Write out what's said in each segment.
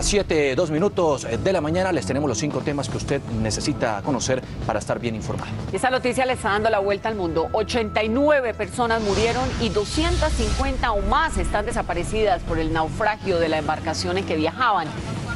las 7:02 de la mañana les tenemos los 5 temas que usted necesita conocer para estar bien informado. Esta noticia le está dando la vuelta al mundo. 89 personas murieron y 250 o más están desaparecidas por el naufragio de la embarcación en que viajaban.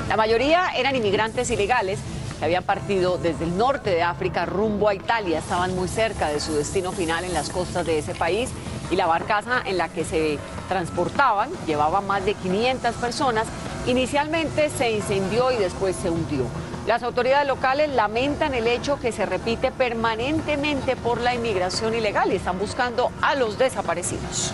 La mayoría eran inmigrantes ilegales que habían partido desde el norte de África rumbo a Italia. Estaban muy cerca de su destino final en las costas de ese país y la barcaza en la que se transportaban llevaba más de 500 personas. Inicialmente se incendió y después se hundió. Las autoridades locales lamentan el hecho que se repite permanentemente por la inmigración ilegal y están buscando a los desaparecidos.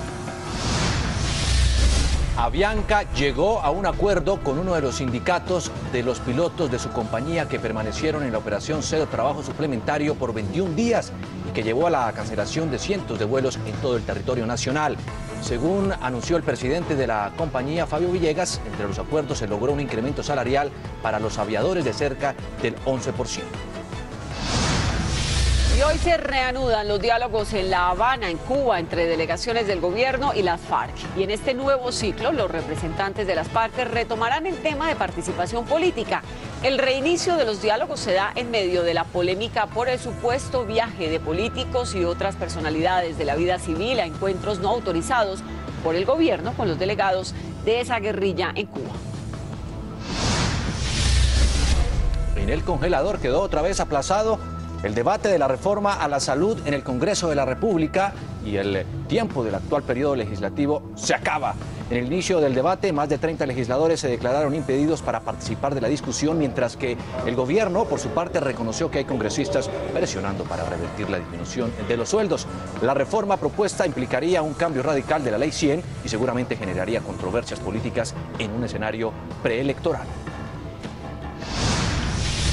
Avianca llegó a un acuerdo con uno de los sindicatos de los pilotos de su compañía que permanecieron en la operación Cero Trabajo Suplementario por 21 días, que llevó a la cancelación de cientos de vuelos en todo el territorio nacional. Según anunció el presidente de la compañía, Fabio Villegas, entre los acuerdos se logró un incremento salarial para los aviadores de cerca del 11%. Y hoy se reanudan los diálogos en La Habana, en Cuba, entre delegaciones del gobierno y las FARC. Y en este nuevo ciclo, los representantes de las partes retomarán el tema de participación política. El reinicio de los diálogos se da en medio de la polémica por el supuesto viaje de políticos y otras personalidades de la vida civil a encuentros no autorizados por el gobierno con los delegados de esa guerrilla en Cuba. En el congelador quedó otra vez aplazado el debate de la reforma a la salud en el Congreso de la República y el tiempo del actual periodo legislativo se acaba. En el inicio del debate, más de 30 legisladores se declararon impedidos para participar de la discusión, mientras que el gobierno, por su parte, reconoció que hay congresistas presionando para revertir la disminución de los sueldos. La reforma propuesta implicaría un cambio radical de la Ley 100 y seguramente generaría controversias políticas en un escenario preelectoral.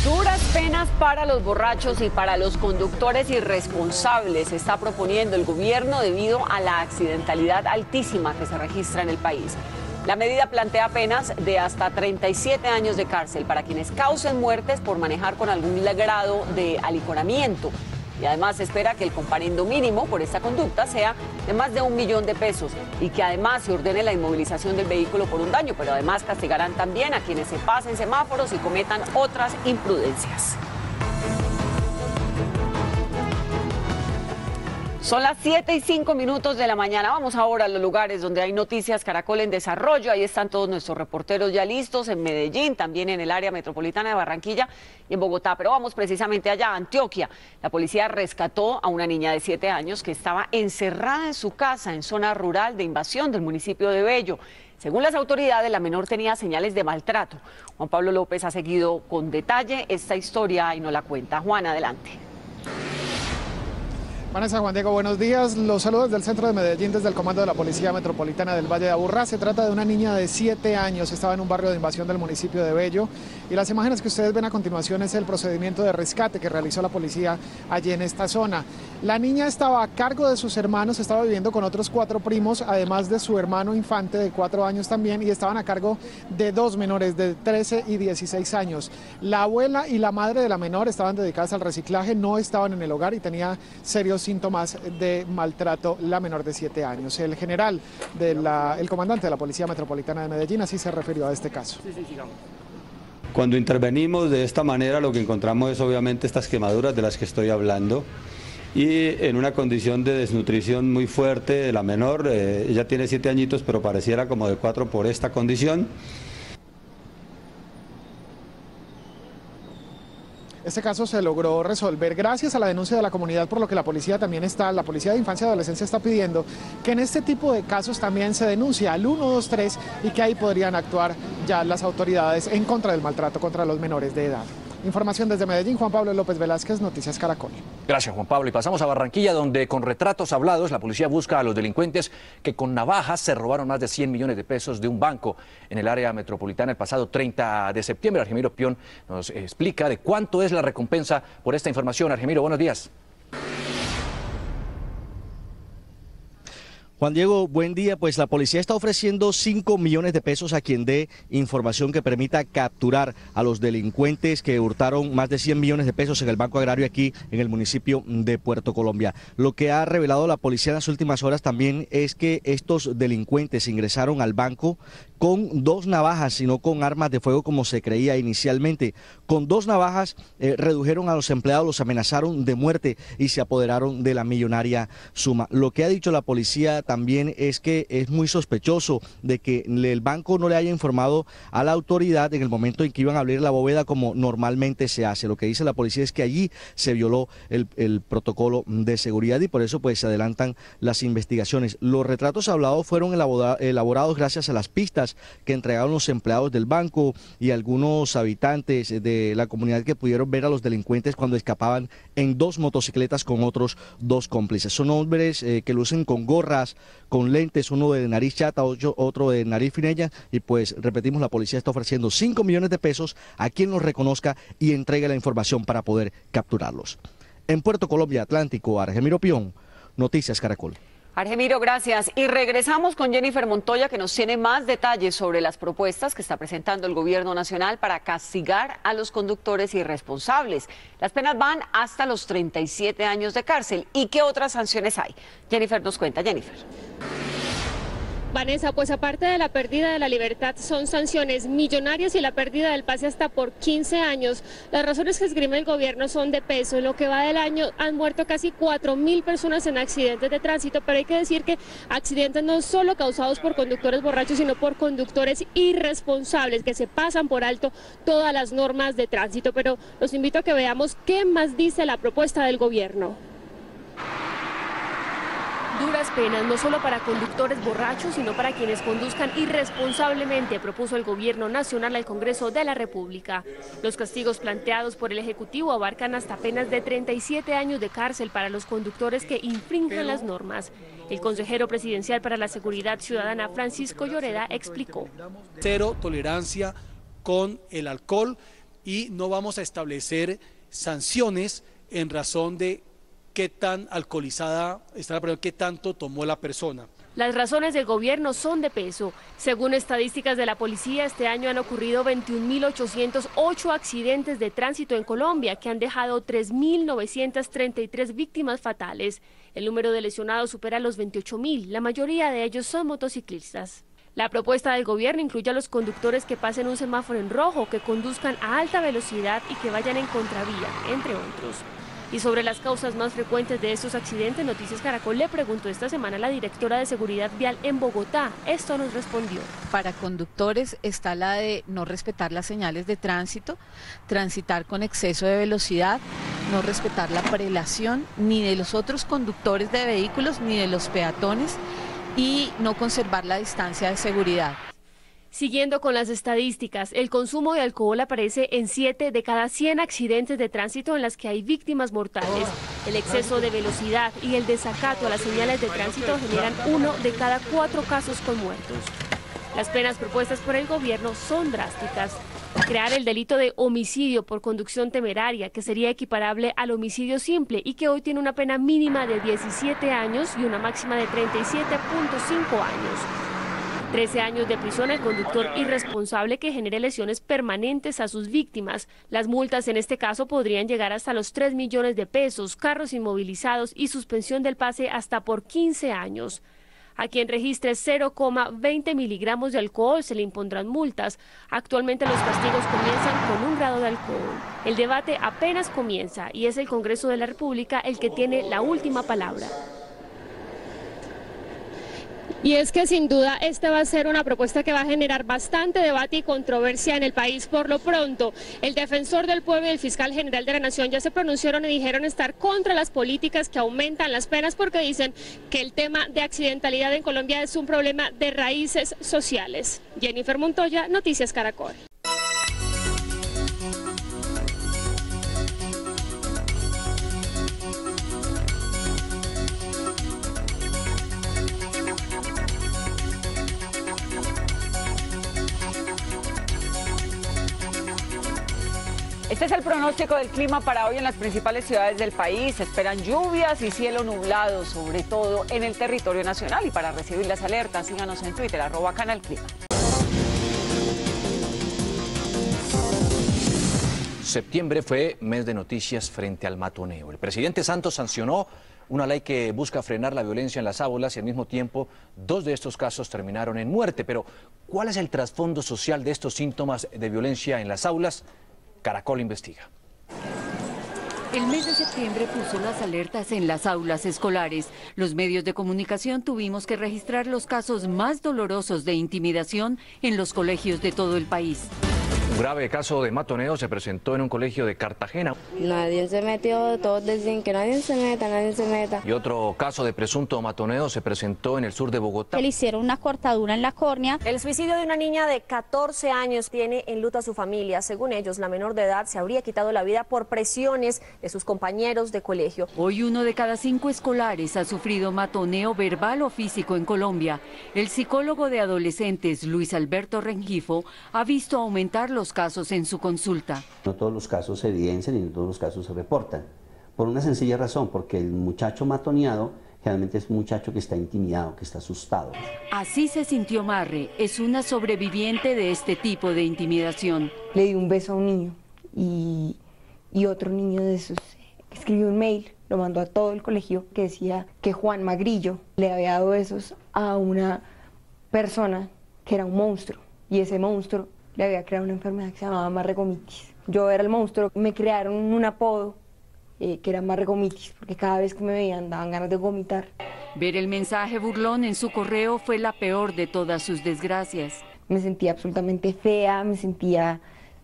Duras penas para los borrachos y para los conductores irresponsables está proponiendo el gobierno debido a la accidentalidad altísima que se registra en el país. La medida plantea penas de hasta 37 años de cárcel para quienes causen muertes por manejar con algún grado de alicoramiento. Y además se espera que el comparendo mínimo por esta conducta sea de más de 1 millón de pesos y que además se ordene la inmovilización del vehículo por un daño, pero además castigarán también a quienes se pasen semáforos y cometan otras imprudencias. Son las 7:05 de la mañana. Vamos ahora a los lugares donde hay noticias Caracol en desarrollo. Ahí están todos nuestros reporteros ya listos en Medellín, también en el área metropolitana de Barranquilla y en Bogotá. Pero vamos precisamente allá, a Antioquia. La policía rescató a una niña de 7 años que estaba encerrada en su casa en zona rural de Invasión del municipio de Bello. Según las autoridades, la menor tenía señales de maltrato. Juan Pablo López ha seguido con detalle esta historia y nos la cuenta. Juan, adelante. Vanessa, Juan Diego, buenos días. Los saludos del centro de Medellín desde el comando de la Policía Metropolitana del Valle de Aburrá. Se trata de una niña de 7 años, estaba en un barrio de Invasión del municipio de Bello y las imágenes que ustedes ven a continuación es el procedimiento de rescate que realizó la policía allí en esta zona. La niña estaba a cargo de sus hermanos, estaba viviendo con otros 4 primos, además de su hermano infante de 4 años también, y estaban a cargo de 2 menores de 13 y 16 años. La abuela y la madre de la menor estaban dedicadas al reciclaje, no estaban en el hogar y tenía serios síntomas de maltrato la menor de 7 años. El general, el comandante de la Policía Metropolitana de Medellín, así se refirió a este caso. Sí, sigamos. Cuando intervenimos de esta manera, lo que encontramos es obviamente estas quemaduras de las que estoy hablando y en una condición de desnutrición muy fuerte de la menor. Ella tiene 7 añitos, pero pareciera como de 4 por esta condición. Este caso se logró resolver gracias a la denuncia de la comunidad, por lo que la policía de Infancia y Adolescencia está pidiendo que en este tipo de casos también se denuncie al 123 y que ahí podrían actuar ya las autoridades en contra del maltrato contra los menores de edad. Información desde Medellín, Juan Pablo López Velázquez, Noticias Caracol. Gracias, Juan Pablo. Y pasamos a Barranquilla, donde con retratos hablados la policía busca a los delincuentes que con navajas se robaron más de 100 millones de pesos de un banco en el área metropolitana el pasado 30 de septiembre. Argemiro Pion nos explica de cuánto es la recompensa por esta información. Argemiro, buenos días. Juan Diego, buen día. Pues la policía está ofreciendo 5 millones de pesos a quien dé información que permita capturar a los delincuentes que hurtaron más de 100 millones de pesos en el Banco Agrario aquí en el municipio de Puerto Colombia. Lo que ha revelado la policía en las últimas horas también es que estos delincuentes ingresaron al banco con 2 navajas, y no con armas de fuego como se creía inicialmente. Con 2 navajas redujeron a los empleados, los amenazaron de muerte y se apoderaron de la millonaria suma. Lo que ha dicho la policía también es que es muy sospechoso de que el banco no le haya informado a la autoridad en el momento en que iban a abrir la bóveda como normalmente se hace. Lo que dice la policía es que allí se violó el protocolo de seguridad y por eso pues se adelantan las investigaciones. Los retratos hablados fueron elaborados gracias a las pistas que entregaron los empleados del banco y algunos habitantes de la comunidad que pudieron ver a los delincuentes cuando escapaban en 2 motocicletas con otros 2 cómplices. Son hombres que lucen con gorras, con lentes, uno de nariz chata, otro de nariz finella, y pues repetimos, la policía está ofreciendo 5 millones de pesos a quien los reconozca y entregue la información para poder capturarlos. En Puerto Colombia Atlántico, Argemiro Pion, Noticias Caracol. Argemiro, gracias. Y regresamos con Jennifer Montoya, que nos tiene más detalles sobre las propuestas que está presentando el gobierno nacional para castigar a los conductores irresponsables. Las penas van hasta los 37 años de cárcel. ¿Y qué otras sanciones hay? Jennifer nos cuenta. Jennifer. Vanessa, pues aparte de la pérdida de la libertad, son sanciones millonarias y la pérdida del pase hasta por 15 años. Las razones que esgrime el gobierno son de peso. En lo que va del año han muerto casi 4.000 personas en accidentes de tránsito, pero hay que decir que accidentes no solo causados por conductores borrachos, sino por conductores irresponsables que se pasan por alto todas las normas de tránsito. Pero los invito a que veamos qué más dice la propuesta del gobierno. Duras penas, no solo para conductores borrachos, sino para quienes conduzcan irresponsablemente, propuso el Gobierno Nacional al Congreso de la República. Los castigos planteados por el Ejecutivo abarcan hasta penas de 37 años de cárcel para los conductores que infrinjan las normas. El consejero presidencial para la Seguridad Ciudadana, Francisco Lloreda, explicó. Cero tolerancia con el alcohol y no vamos a establecer sanciones en razón de qué tan alcoholizada está la persona, qué tanto tomó la persona. Las razones del gobierno son de peso. Según estadísticas de la policía, este año han ocurrido 21.808 accidentes de tránsito en Colombia, que han dejado 3.933 víctimas fatales. El número de lesionados supera los 28.000, la mayoría de ellos son motociclistas. La propuesta del gobierno incluye a los conductores que pasen un semáforo en rojo, que conduzcan a alta velocidad y que vayan en contravía, entre otros. Y sobre las causas más frecuentes de estos accidentes, Noticias Caracol le preguntó esta semana a la directora de Seguridad Vial en Bogotá. Esto nos respondió. Para conductores está la de no respetar las señales de tránsito, transitar con exceso de velocidad, no respetar la prelación ni de los otros conductores de vehículos ni de los peatones y no conservar la distancia de seguridad. Siguiendo con las estadísticas, el consumo de alcohol aparece en 7 de cada 100 accidentes de tránsito en las que hay víctimas mortales. El exceso de velocidad y el desacato a las señales de tránsito generan 1 de cada 4 casos con muertos. Las penas propuestas por el gobierno son drásticas. Crear el delito de homicidio por conducción temeraria, que sería equiparable al homicidio simple y que hoy tiene una pena mínima de 17 años y una máxima de 37.5 años. 13 años de prisión al conductor irresponsable que genere lesiones permanentes a sus víctimas. Las multas en este caso podrían llegar hasta los 3 millones de pesos, carros inmovilizados y suspensión del pase hasta por 15 años. A quien registre 0,20 miligramos de alcohol se le impondrán multas. Actualmente los castigos comienzan con 1 grado de alcohol. El debate apenas comienza y es el Congreso de la República el que tiene la última palabra. Y es que sin duda esta va a ser una propuesta que va a generar bastante debate y controversia en el país. Por lo pronto, el defensor del pueblo y el fiscal general de la Nación ya se pronunciaron y dijeron estar contra las políticas que aumentan las penas porque dicen que el tema de accidentalidad en Colombia es un problema de raíces sociales. Jennifer Montoya, Noticias Caracol. Este es el pronóstico del clima para hoy en las principales ciudades del país. Se esperan lluvias y cielo nublado, sobre todo en el territorio nacional. Y para recibir las alertas, síganos en Twitter, @canalclima. Septiembre fue mes de noticias frente al matoneo. El presidente Santos sancionó una ley que busca frenar la violencia en las aulas y al mismo tiempo 2 de estos casos terminaron en muerte. Pero, ¿cuál es el trasfondo social de estos síntomas de violencia en las aulas? Caracol investiga. El mes de septiembre puso las alertas en las aulas escolares. Los medios de comunicación tuvimos que registrar los casos más dolorosos de intimidación en los colegios de todo el país. Un grave caso de matoneo se presentó en un colegio de Cartagena. Nadie se metió, todos decían que nadie se meta, nadie se meta. Y otro caso de presunto matoneo se presentó en el sur de Bogotá. Le hicieron una cortadura en la córnea. El suicidio de una niña de 14 años tiene en luto a su familia. Según ellos, la menor de edad se habría quitado la vida por presiones de sus compañeros de colegio. Hoy 1 de cada 5 escolares ha sufrido matoneo verbal o físico en Colombia. El psicólogo de adolescentes, Luis Alberto Rengifo, ha visto aumentar los casos en su consulta. No todos los casos se evidencian y no todos los casos se reportan. Por una sencilla razón, porque el muchacho matoneado generalmente es un muchacho que está intimidado, que está asustado. Así se sintió Marre, es una sobreviviente de este tipo de intimidación. Le di un beso a un niño y otro niño de esos escribió un mail, lo mandó a todo el colegio que decía que Juan Magrillo le había dado besos a una persona que era un monstruo y ese monstruo le había creado una enfermedad que se llamaba marregomitis. Yo era el monstruo, me crearon un apodo que era marregomitis, porque cada vez que me veían daban ganas de vomitar. Ver el mensaje burlón en su correo fue la peor de todas sus desgracias. Me sentía absolutamente fea, sentía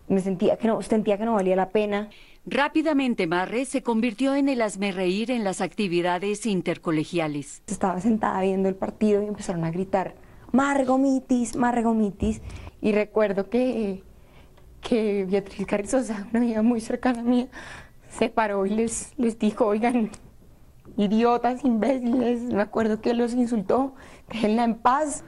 que no valía la pena. Rápidamente Marre se convirtió en el hazmerreír en las actividades intercolegiales. Estaba sentada viendo el partido y empezaron a gritar marregomitis, marregomitis. Y recuerdo que Beatriz Carrizosa, una amiga muy cercana a mí, se paró y les dijo, oigan, idiotas, imbéciles. Me acuerdo que los insultó, déjenla en paz.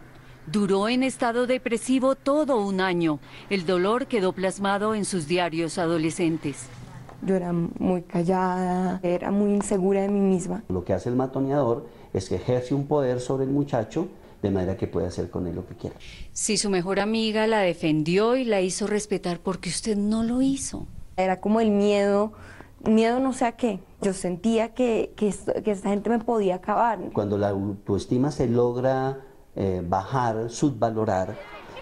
Duró en estado depresivo todo un año. El dolor quedó plasmado en sus diarios adolescentes. Yo era muy callada, era muy insegura de mí misma. Lo que hace el matoneador es que ejerce un poder sobre el muchacho de manera que puede hacer con él lo que quiera. Si su mejor amiga la defendió y la hizo respetar porque usted no lo hizo. Era como el miedo no sé a qué. Yo sentía que esta gente me podía acabar. Cuando la autoestima se logra bajar, subvalorar,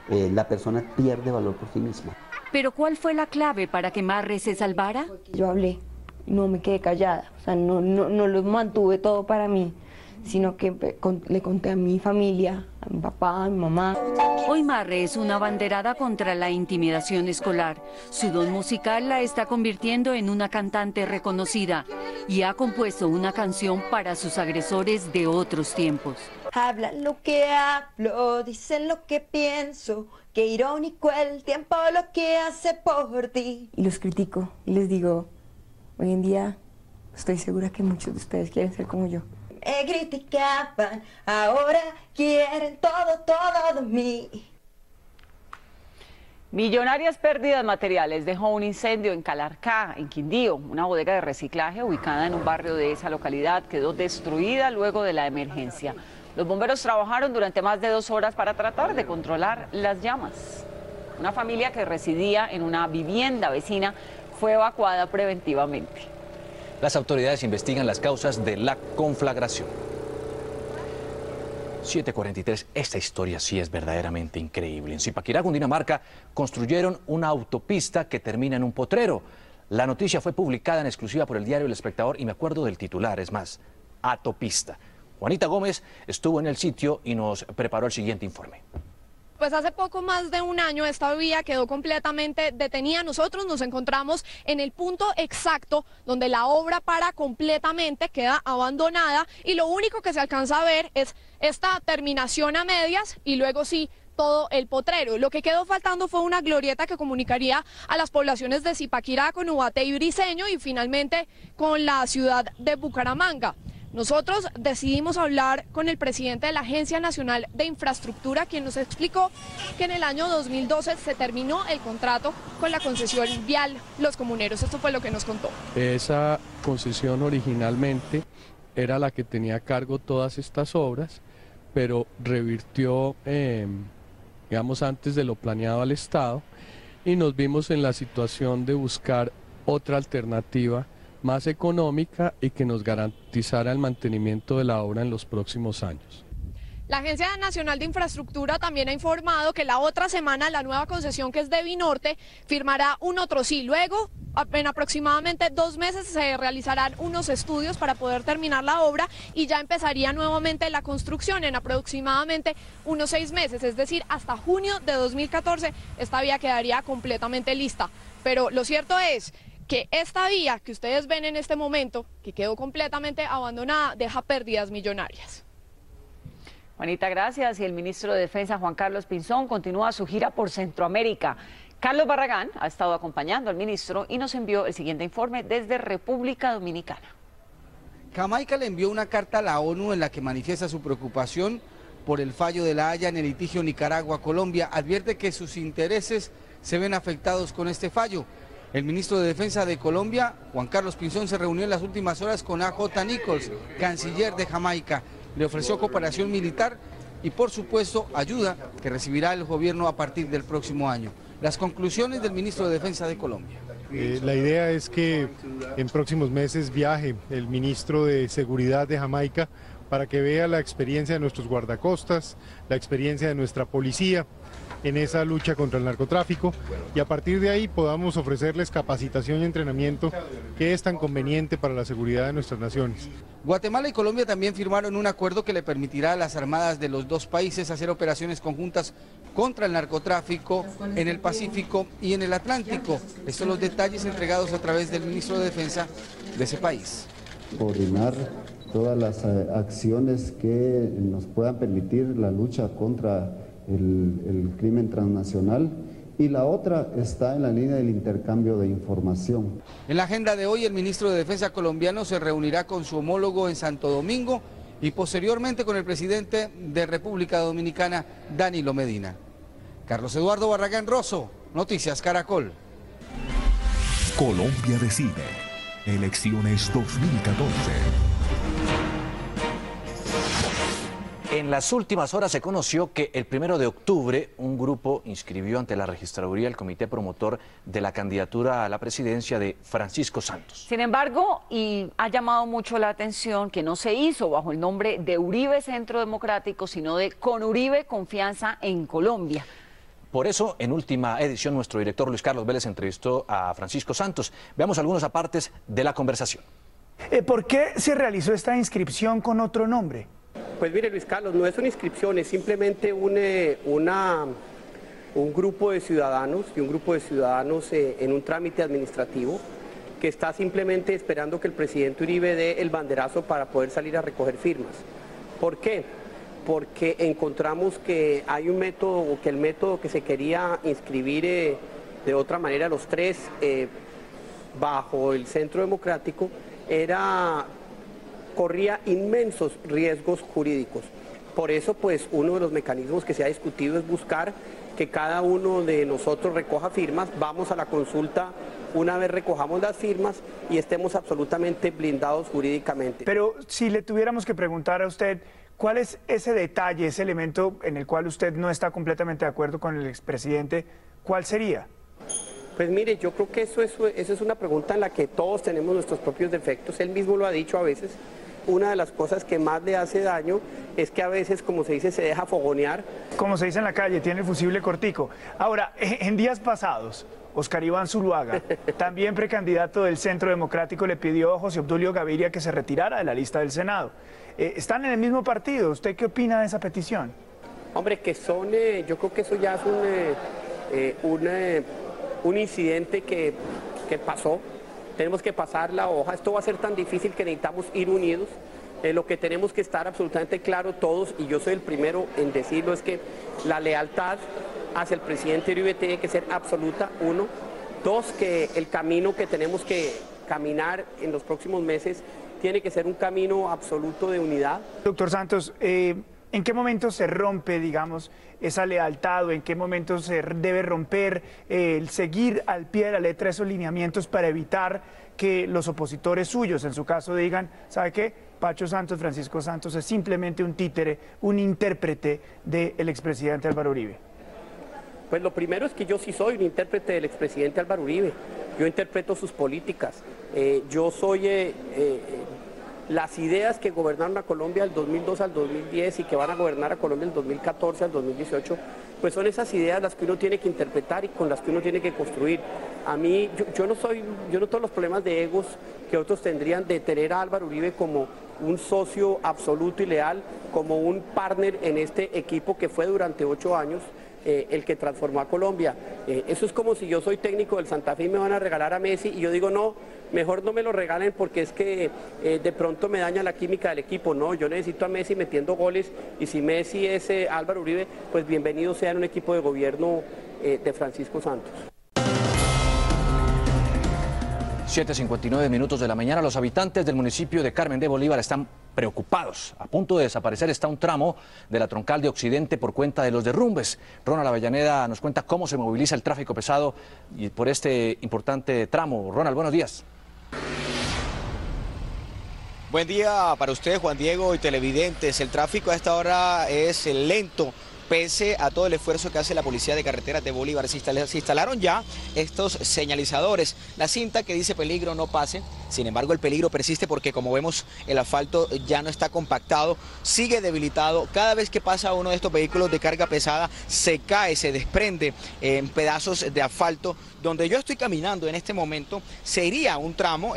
la persona pierde valor por sí misma. ¿Pero cuál fue la clave para que Marre se salvara? Yo hablé, no me quedé callada, o sea, no lo mantuve todo para mí, sino que le conté a mi familia, a mi papá, a mi mamá. Hoy Marre es una abanderada contra la intimidación escolar. Su don musical la está convirtiendo en una cantante reconocida y ha compuesto una canción para sus agresores de otros tiempos. Hablan lo que hablo, dicen lo que pienso, qué irónico el tiempo lo que hace por ti. Y los critico y les digo, hoy en día estoy segura que muchos de ustedes quieren ser como yo. Me criticaban, ahora quieren todo de mí. Millonarias pérdidas materiales dejó un incendio en Calarcá, en Quindío. Una bodega de reciclaje ubicada en un barrio de esa localidad quedó destruida luego de la emergencia. Los bomberos trabajaron durante más de 2 horas para tratar de controlar las llamas. Una familia que residía en una vivienda vecina fue evacuada preventivamente. Las autoridades investigan las causas de la conflagración. 7:43, esta historia sí es verdaderamente increíble. En Zipaquirá, Cundinamarca, construyeron una autopista que termina en un potrero. La noticia fue publicada en exclusiva por el diario El Espectador y me acuerdo del titular, es más, autopista. Juanita Gómez estuvo en el sitio y nos preparó el siguiente informe. Pues hace poco más de un año esta vía quedó completamente detenida. Nosotros nos encontramos en el punto exacto donde la obra para completamente, queda abandonada y lo único que se alcanza a ver es esta terminación a medias y luego sí todo el potrero. Lo que quedó faltando fue una glorieta que comunicaría a las poblaciones de Zipaquirá con Ubaté y Briceño y finalmente con la ciudad de Bucaramanga. Nosotros decidimos hablar con el presidente de la Agencia Nacional de Infraestructura, quien nos explicó que en el año 2012 se terminó el contrato con la concesión vial Los Comuneros. Esto fue lo que nos contó. Esa concesión originalmente era la que tenía a cargo todas estas obras, pero revirtió, digamos, antes de lo planeado al Estado y nos vimos en la situación de buscar otra alternativa más económica y que nos garantizara el mantenimiento de la obra en los próximos años. La Agencia Nacional de Infraestructura también ha informado que la otra semana la nueva concesión, que es de Vinorte, firmará un otro sí. Luego, en aproximadamente 2 meses se realizarán unos estudios para poder terminar la obra y ya empezaría nuevamente la construcción en aproximadamente unos 6 meses, es decir, hasta junio de 2014 esta vía quedaría completamente lista. Pero lo cierto es que esta vía que ustedes ven en este momento, que quedó completamente abandonada, deja pérdidas millonarias. Juanita, gracias. Y el ministro de Defensa, Juan Carlos Pinzón, continúa su gira por Centroamérica. Carlos Barragán ha estado acompañando al ministro y nos envió el siguiente informe desde República Dominicana. Jamaica le envió una carta a la ONU en la que manifiesta su preocupación por el fallo de La Haya en el litigio Nicaragua-Colombia. Advierte que sus intereses se ven afectados con este fallo. El ministro de Defensa de Colombia, Juan Carlos Pinzón, se reunió en las últimas horas con A.J. Nichols, canciller de Jamaica. Le ofreció cooperación militar y, por supuesto, ayuda que recibirá el gobierno a partir del próximo año. Las conclusiones del ministro de Defensa de Colombia. La idea es que en próximos meses viaje el ministro de Seguridad de Jamaica para que vea la experiencia de nuestros guardacostas, la experiencia de nuestra policía en esa lucha contra el narcotráfico y a partir de ahí podamos ofrecerles capacitación y entrenamiento que es tan conveniente para la seguridad de nuestras naciones. Guatemala y Colombia también firmaron un acuerdo que le permitirá a las armadas de los dos países hacer operaciones conjuntas contra el narcotráfico en el Pacífico y en el Atlántico. Estos son los detalles entregados a través del ministro de Defensa de ese país. Coordinar todas las acciones que nos puedan permitir la lucha contra el crimen transnacional y la otra está en la línea del intercambio de información. En la agenda de hoy el ministro de Defensa colombiano se reunirá con su homólogo en Santo Domingo y posteriormente con el presidente de República Dominicana, Danilo Medina. Carlos Eduardo Barragán Rosso, Noticias Caracol. Colombia decide. Elecciones 2014. En las últimas horas se conoció que el 1 de octubre un grupo inscribió ante la registraduría el comité promotor de la candidatura a la presidencia de Francisco Santos. Sin embargo, y ha llamado mucho la atención que no se hizo bajo el nombre de Uribe Centro Democrático, sino de Con Uribe Confianza en Colombia. Por eso, en última edición, nuestro director Luis Carlos Vélez entrevistó a Francisco Santos. Veamos algunos apartes de la conversación. ¿Por qué se realizó esta inscripción con otro nombre? Pues mire, Luis Carlos, no es una inscripción, es simplemente un grupo de ciudadanos en un trámite administrativo que está simplemente esperando que el presidente Uribe dé el banderazo para poder salir a recoger firmas. ¿Por qué? Porque encontramos que hay un método, o que el método que se quería inscribir de otra manera los tres bajo el Centro Democrático corría inmensos riesgos jurídicos. Por eso, pues, uno de los mecanismos que se ha discutido es buscar que cada uno de nosotros recoja firmas, vamos a la consulta una vez recojamos las firmas y estemos absolutamente blindados jurídicamente. Pero si le tuviéramos que preguntar a usted, ¿cuál es ese detalle, ese elemento en el cual usted no está completamente de acuerdo con el expresidente? ¿Cuál sería? Pues mire, yo creo que eso es una pregunta en la que todos tenemos nuestros propios defectos. Él mismo lo ha dicho a veces. Una de las cosas que más le hace daño es que a veces, como se dice, se deja fogonear. Como se dice en la calle, tiene el fusible cortico. Ahora, en días pasados, Oscar Iván Zuluaga, también precandidato del Centro Democrático, le pidió a José Obdulio Gaviria que se retirara de la lista del Senado. ¿Están en el mismo partido? ¿Usted qué opina de esa petición? Hombre, yo creo que eso ya es un incidente que pasó. Tenemos que pasar la hoja. Esto va a ser tan difícil que necesitamos ir unidos. Lo que tenemos que estar absolutamente claro todos, y yo soy el primero en decirlo, es que la lealtad hacia el presidente Uribe tiene que ser absoluta, 1. 2, que el camino que tenemos que caminar en los próximos meses tiene que ser un camino absoluto de unidad. Doctor Santos, ¿en qué momento se rompe, digamos, esa lealtad, o en qué momento se debe romper el seguir al pie de la letra esos lineamientos para evitar que los opositores suyos, en su caso, digan, ¿sabe qué? Pacho Santos, Francisco Santos es simplemente un títere, un intérprete del expresidente Álvaro Uribe? Pues lo primero es que yo sí soy un intérprete del expresidente Álvaro Uribe, yo interpreto sus políticas, yo soy las ideas que gobernaron a Colombia del 2002 al 2010 y que van a gobernar a Colombia del 2014 al 2018, pues son esas ideas las que uno tiene que interpretar y con las que uno tiene que construir. A mí, yo no tengo los problemas de egos que otros tendrían de tener a Álvaro Uribe como un socio absoluto y leal, como un partner en este equipo que fue durante 8 años el que transformó a Colombia. Eso es como si yo soy técnico del Santa Fe y me van a regalar a Messi y yo digo no, mejor no me lo regalen porque es que de pronto me daña la química del equipo. No, yo necesito a Messi metiendo goles y si Messi es Álvaro Uribe, pues bienvenido sea en un equipo de gobierno de Francisco Santos. 7:59 minutos de la mañana, los habitantes del municipio de Carmen de Bolívar están preocupados. A punto de desaparecer está un tramo de la troncal de Occidente por cuenta de los derrumbes. Ronald Avellaneda nos cuenta cómo se moviliza el tráfico pesado y por este importante tramo. Ronald, buenos días. Buen día para usted, Juan Diego, y televidentes. El tráfico a esta hora es lento, pese a todo el esfuerzo que hace la Policía de Carreteras de Bolívar. Se instalaron ya estos señalizadores, la cinta que dice peligro no pase. Sin embargo, el peligro persiste porque, como vemos, el asfalto ya no está compactado, sigue debilitado. Cada vez que pasa uno de estos vehículos de carga pesada, se cae, se desprende en pedazos de asfalto. Donde yo estoy caminando en este momento sería un tramo,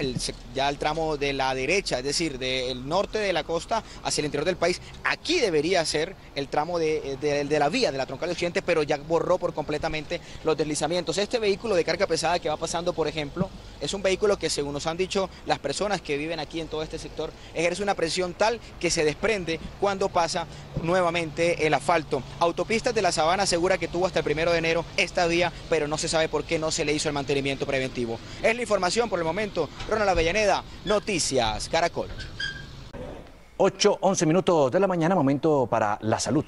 ya el tramo de la derecha, es decir, del norte de la costa hacia el interior del país. Aquí debería ser el tramo de la vía de la troncal de Occidente, pero ya borró por completamente los deslizamientos. Este vehículo de carga pesada que va pasando, por ejemplo, es un vehículo que, según nos han dicho las personas que viven aquí en todo este sector, ejerce una presión tal que se desprende cuando pasa nuevamente el asfalto. Autopistas de la Sabana asegura que tuvo hasta el 1 de enero esta vía, pero no se sabe por qué no se le hizo el mantenimiento preventivo. Es la información por el momento. Ronald Avellaneda, Noticias Caracol. 8:11 minutos de la mañana, momento para la salud.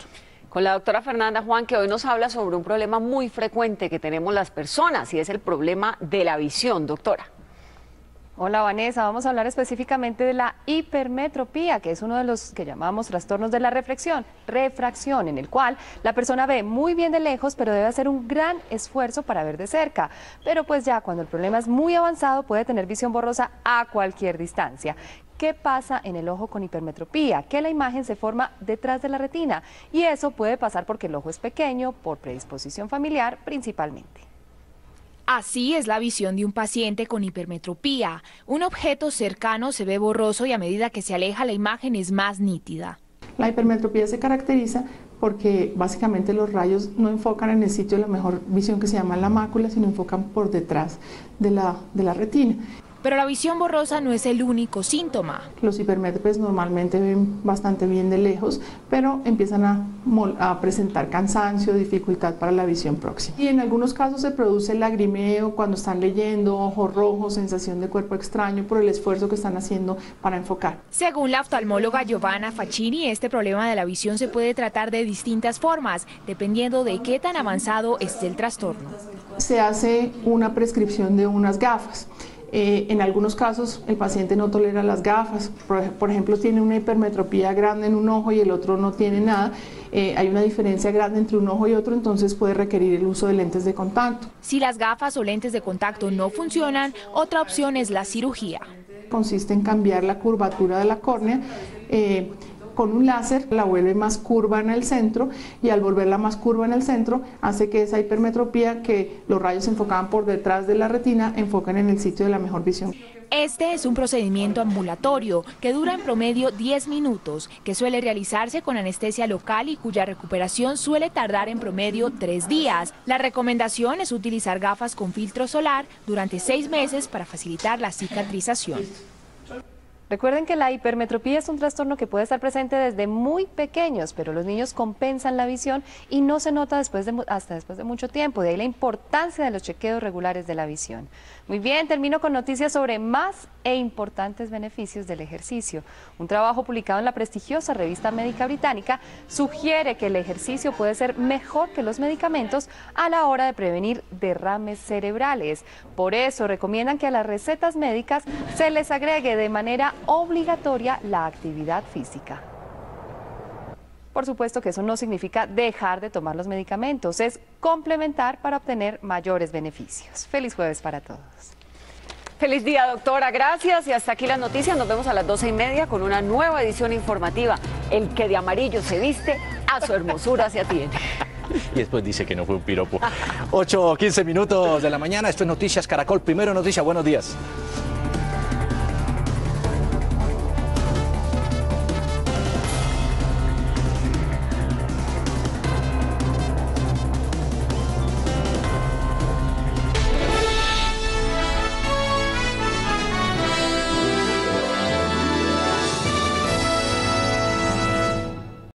Con la doctora Fernanda Juan, que hoy nos habla sobre un problema muy frecuente que tenemos las personas y es el problema de la visión, doctora. Hola Vanessa, vamos a hablar específicamente de la hipermetropía, que es uno de los que llamamos trastornos de la refracción, en el cual la persona ve muy bien de lejos, pero debe hacer un gran esfuerzo para ver de cerca. Pero pues ya cuando el problema es muy avanzado puede tener visión borrosa a cualquier distancia. ¿Qué pasa en el ojo con hipermetropía? Que la imagen se forma detrás de la retina y eso puede pasar porque el ojo es pequeño, por predisposición familiar principalmente. Así es la visión de un paciente con hipermetropía. Un objeto cercano se ve borroso y a medida que se aleja la imagen es más nítida. La hipermetropía se caracteriza porque básicamente los rayos no enfocan en el sitio de la mejor visión que se llama la mácula, sino enfocan por detrás de la retina. Pero la visión borrosa no es el único síntoma. Los hipermétropes normalmente ven bastante bien de lejos, pero empiezan a presentar cansancio, dificultad para la visión próxima. Y en algunos casos se produce lagrimeo cuando están leyendo, ojos rojos, sensación de cuerpo extraño por el esfuerzo que están haciendo para enfocar. Según la oftalmóloga Giovanna Facchini, este problema de la visión se puede tratar de distintas formas, dependiendo de qué tan avanzado esté el trastorno. Se hace una prescripción de unas gafas. En algunos casos el paciente no tolera las gafas, por ejemplo tiene una hipermetropía grande en un ojo y el otro no tiene nada, hay una diferencia grande entre un ojo y otro, entonces puede requerir el uso de lentes de contacto. Si las gafas o lentes de contacto no funcionan, otra opción es la cirugía. Consiste en cambiar la curvatura de la córnea, con un láser la vuelve más curva en el centro y al volverla más curva en el centro hace que esa hipermetropía, que los rayos se enfocaban por detrás de la retina, enfoquen en el sitio de la mejor visión. Este es un procedimiento ambulatorio que dura en promedio 10 minutos, que suele realizarse con anestesia local y cuya recuperación suele tardar en promedio 3 días. La recomendación es utilizar gafas con filtro solar durante 6 meses para facilitar la cicatrización. Recuerden que la hipermetropía es un trastorno que puede estar presente desde muy pequeños, pero los niños compensan la visión y no se nota hasta después de mucho tiempo. De ahí la importancia de los chequeos regulares de la visión. Muy bien, termino con noticias sobre más e importantes beneficios del ejercicio. Un trabajo publicado en la prestigiosa revista médica británica sugiere que el ejercicio puede ser mejor que los medicamentos a la hora de prevenir derrames cerebrales. Por eso recomiendan que a las recetas médicas se les agregue de manera obligatoria la actividad física. Por supuesto que eso no significa dejar de tomar los medicamentos, es complementar para obtener mayores beneficios. Feliz jueves para todos. Feliz día, doctora, gracias. Y hasta aquí las noticias. Nos vemos a las 12:30 con una nueva edición informativa. El que de amarillo se viste, a su hermosura se atiene. Y después dice que no fue un piropo. 8:15 de la mañana, esto es Noticias Caracol, Primero Noticias, buenos días.